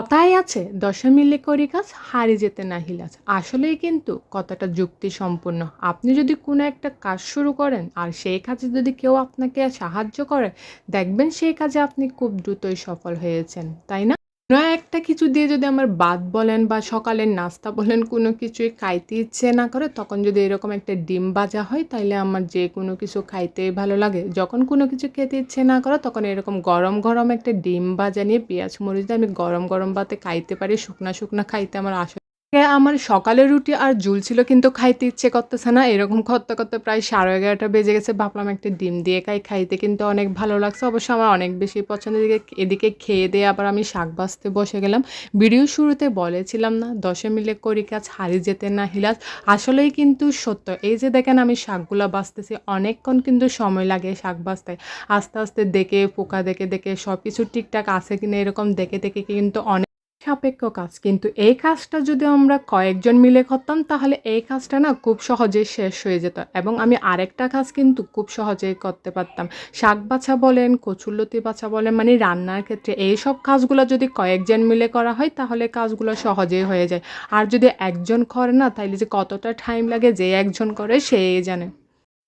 কথায় আছে দশে মিলে করি কাজ হারি যেতে নাহি লাজ। আসলেই কিন্তু কথাটা যুক্তিসম্পন্ন। আপনি যদি কোনো একটা কাজ শুরু করেন আর সেই কাজে যদি কেউ আপনাকে সাহায্য করে, দেখবেন সেই কাজে আপনি খুব দ্রুতই সফল হয়েছেন, তাই না? কোনো একটা কিছু দিয়ে যদি আমার ভাত বলেন বা সকালের নাস্তা বলেন কোনো কিছুই খাইতে ইচ্ছে না করে, তখন যদি এরকম একটা ডিম ভাজা হয় তাইলে আমার যে কোনো কিছু খাইতেই ভালো লাগে। যখন কোনো কিছু খেতে ইচ্ছে না করে তখন এরকম গরম, গরম একটা ডিম ভাজা নিয়ে পেঁয়াজ মরিচ দিয়ে আমি গরম, গরম ভাতে খাইতে পারি। শুকনা, শুকনা খাইতে আমার আমার সকালের রুটি আর ঝুল ছিল কিন্তু খাইতে ইচ্ছে করতেছে না। এরকম করতে, করতে প্রায় 11:30 বেজে গেছে। ভাবলাম একটা ডিম দিয়ে খাই। খাইতে কিন্তু অনেক ভালো লাগছে। অবশ্য আমার অনেক বেশি পছন্দ। এদিকে খেয়ে দিয়ে আবার আমি শাক ভাজতে বসে গেলাম। ভিডিওর শুরুতে বলেছিলাম না, "দশে মিলে করি কাজ হারি যেতে নাহি লাজ।" আসলেই কিন্তু সত্য। এই যে দেখেন আমি শাকগুলা ভাজতেছি, অনেকক্ষণ কিন্তু সময় লাগে শাক ভাজতে। আস্তে, আস্তে দেখে, পোকা দেখে, দেখে সবকিছু ঠিকঠাক আছে কিনা এরকম দেখে, দেখে কিন্তু সাপেক্ষ কাজ। কিন্তু এই কাজটা যদি আমরা কয়েকজন মিলে করতাম তাহলে এই কাজটা না খুব সহজেই শেষ হয়ে যেত এবং আমি আরেকটা কাজ কিন্তু খুব সহজেই করতে পারতাম। শাক বাছা বলেন, কচুরলতি বাছা বলেন, মানে রান্নার ক্ষেত্রে এইসব কাজগুলো যদি কয়েকজন মিলে করা হয় তাহলে কাজগুলো সহজেই হয়ে যায়। আর যদি একজন করে না তাইলে যে কতটা টাইম লাগে যে একজন করে সেই জানে।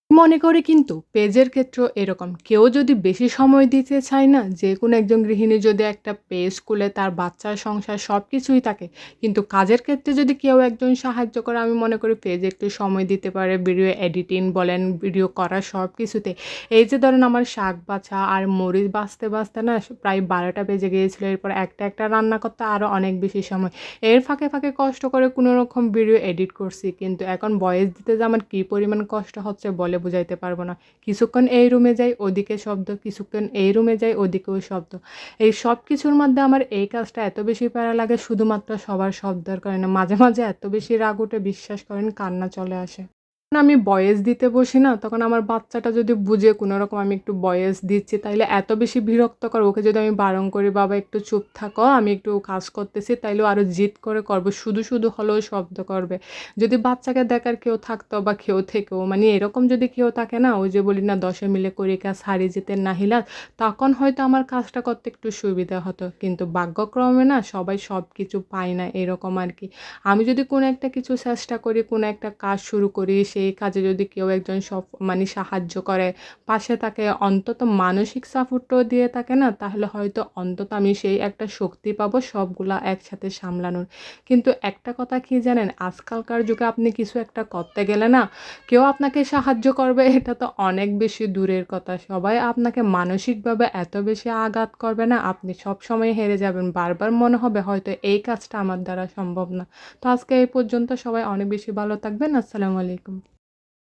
মনে করি কিন্তু পেজের ক্ষেত্রেও এরকম। কেউ যদি বেশি সময় দিতে চায় না, যেকোনো একজন গৃহিণী যদি একটা পেজ খুলে তার বাচ্চার সংসার সবকিছুই থাকে। কিন্তু কাজের ক্ষেত্রে যদি কেউ একজন সাহায্য করে আমি মনে করি পেজে একটু সময় দিতে পারে ভিডিও এডিটিং বলেন, ভিডিও করা সবকিছুতে। এই যে ধরেন আমার শাক বাছা আর মরিচ বাছতে, বাছতে না প্রায় 12টা বেজে গিয়েছিল। এরপর একটা, একটা রান্না করতে আরও অনেক বেশি সময়। এর ফাঁকে, ফাঁকে কষ্ট করে কোনো রকম ভিডিও এডিট করছি। কিন্তু এখন ভয়েস দিতে যে আমার কী পরিমাণ কষ্ট হচ্ছে বলে বুঝাইতে পারব না। কিছুক্ষণ এই রুমে যাই ওদিকে শব্দ, কিছুক্ষণ এই রুমে যাই ওদিকেও শব্দ। এই সবকিছুর মধ্যে আমার এই কাজটা এত বেশি প্যারা লাগে শুধুমাত্র সবার শব্দের কারণে। মাঝে, মাঝে এত বেশি রাগ উঠে বিশ্বাস করেন কান্না চলে আসে। আমি ভয়েস দিতে বসি না তখন আমার বাচ্চাটা যদি বুঝে কোনোরকম আমি একটু ভয়েস দিচ্ছি তাইলে এত বেশি বিরক্তকর। ওকে যদি আমি বারণ করি, "বাবা একটু চুপ থাকো, আমি একটু কাজ করতেছি", তাইলেও আরও জিদ করে করবে। শুধু, শুধু হলেও শব্দ করবে। যদি বাচ্চাকে দেখার কেউ থাকতো বা কেউ থেকেও মানে এরকম যদি কেউ থাকে না, ওই যে বলি না, "দশে মিলে করি কাজ হারি যেতে নাহি লাজ", তখন হয়তো আমার কাজটা করতে একটু সুবিধা হতো। কিন্তু ভাগ্যক্রমে না সবাই সবকিছু পায় না, এরকম আরকি। আমি যদি কোনো একটা কিছু চেষ্টা করি, কোনো একটা কাজ শুরু করি, সেই কাজে যদি কেউ একজন মানে সাহায্য করে, পাশে থাকে, অন্তত মানসিক সাপোর্টও দিয়ে থাকে না, তাহলে হয়তো অন্তত আমি সেই একটা শক্তি পাবো সবগুলা একসাথে সামলানোর। কিন্তু একটা কথা কি জানেন? আজকালকার যুগে আপনি কিছু একটা করতে গেলে না, কেউ আপনাকে সাহায্য করবে এটা তো অনেক বেশি দূরের কথা। সবাই আপনাকে মানসিকভাবে এত বেশি আঘাত করবে না, আপনি সবসময় হেরে যাবেন। বারবার মনে হবে হয়তো এই কাজটা আমার দ্বারা সম্ভব না। তো আজকে এই পর্যন্ত। সবাই অনেক বেশি ভালো থাকবেন। আসসালামু আলাইকুম।